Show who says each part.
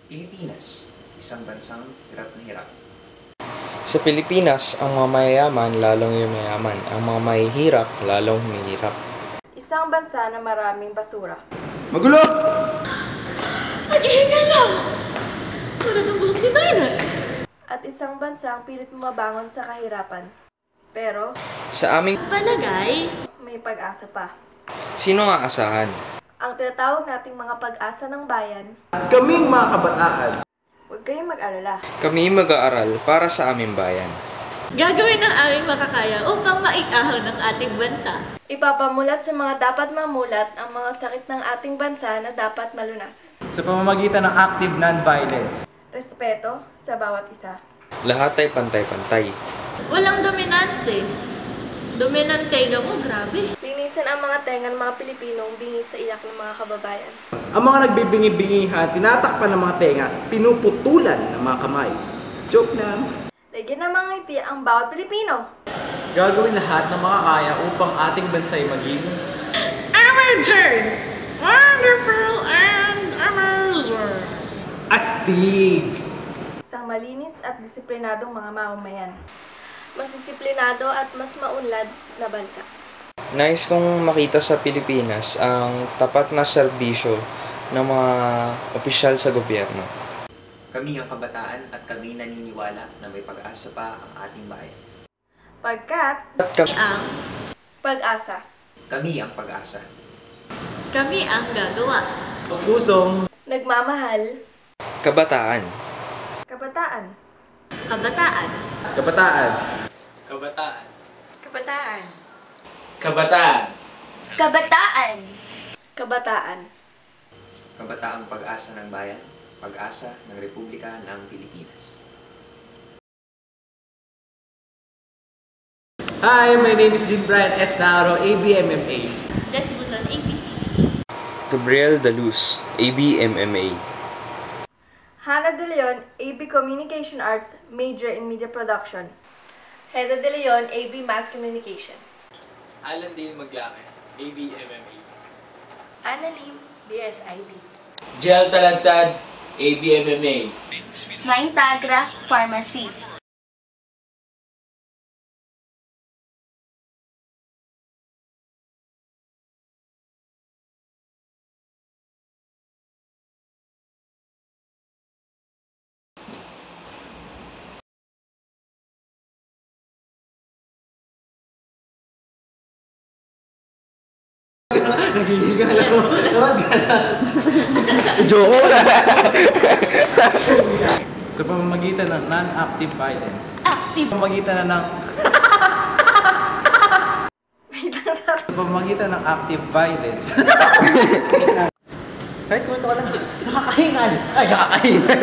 Speaker 1: Pilipinas, isang bansang hirap na hirap.
Speaker 2: Sa Pilipinas, ang mga mayayaman lalong yumayaman, ang mga mahihirap lalong humihirap.
Speaker 3: Isang bansa na maraming basura.
Speaker 4: Magulo!
Speaker 5: Naghihingal lang! Wala ng bulok ni Tyler.
Speaker 3: At isang bansang pilit bumabangon sa kahirapan. Pero,
Speaker 2: Sa aming
Speaker 5: Palagay,
Speaker 3: may pag-asa pa.
Speaker 2: sino nga asahan?
Speaker 3: Ang tinatawag nating mga pag-asa ng bayan,
Speaker 4: Kaming mga kabataan.
Speaker 3: huwag kayong mag-alala.
Speaker 2: Kami mag-aaral para sa aming bayan.
Speaker 5: gagawin ang aming makakaya upang maikahon ng ating bansa.
Speaker 3: Ipapamulat sa mga dapat mamulat ang mga sakit ng ating bansa na dapat malunasan.
Speaker 4: Sa pamamagitan ng active non-violence.
Speaker 3: Respeto sa bawat isa.
Speaker 2: Lahat ay pantay-pantay.
Speaker 5: Walang dominante. Dominante lang mo, grabe.
Speaker 3: Linisan ang mga tenga ng mga Pilipinong bingis sa iyak ng mga kababayan.
Speaker 4: Ang mga nagbibingi-bingihan, tinatakpan ng mga tenga, pinuputulan ng mga kamay. Joke lang.
Speaker 3: Lagyan ng mga ngiti ang bawat Pilipino.
Speaker 4: Gagawin lahat ng makakaya upang ating bansay maging
Speaker 5: Emerging! Wonderful and amazing!
Speaker 4: astig.
Speaker 3: Isang malinis at disiplinadong mga mamamayan. Mas disiplinado at mas maunlad na bansa.
Speaker 2: Nais kong makita sa Pilipinas ang tapat na serbisyo ng mga opisyal sa gobyerno.
Speaker 1: Kami ang kabataan at kami naniniwala na may pag-asa pa ang ating bayan.
Speaker 3: Pagkat,
Speaker 2: At kami
Speaker 5: Ang
Speaker 3: pag-asa.
Speaker 1: Kami ang pag-asa.
Speaker 5: kami ang gagawa.
Speaker 4: Pusong
Speaker 3: Nagmamahal.
Speaker 2: kabataan.
Speaker 3: Kabataan.
Speaker 5: Kabataan.
Speaker 4: kabataan.
Speaker 3: Kabataan.
Speaker 4: Kabataan.
Speaker 6: Kabataan.
Speaker 3: Kabataan.
Speaker 1: Kabataang pag-asa ng bayan, pag-asa ng Republika ng Pilipinas.
Speaker 4: Hi, my name is June Brian S. Nauro, ABMMA.
Speaker 5: Jess Busan, ABC.
Speaker 2: Gabriel Daluz, ABMMA.
Speaker 3: Hannah De Leon, AB Communication Arts, major in Media Production. Heda De Leon, AB Mass Communication.
Speaker 7: Alan Dale Maglake, ABMMA.
Speaker 6: Anna Lim, BSID.
Speaker 4: Gel Talantad, ABMMA.
Speaker 6: Maintagra, Pharmacy.
Speaker 4: Nagigigal ako. Naman Joke na. Sa pamamagitan ng non-active violence.
Speaker 5: Active.
Speaker 4: Sa pamamagitan na ng... Sa pamamagitan ng active violence. Kahit kumento ka lang, nakakahingal. Ay, nakakahingal.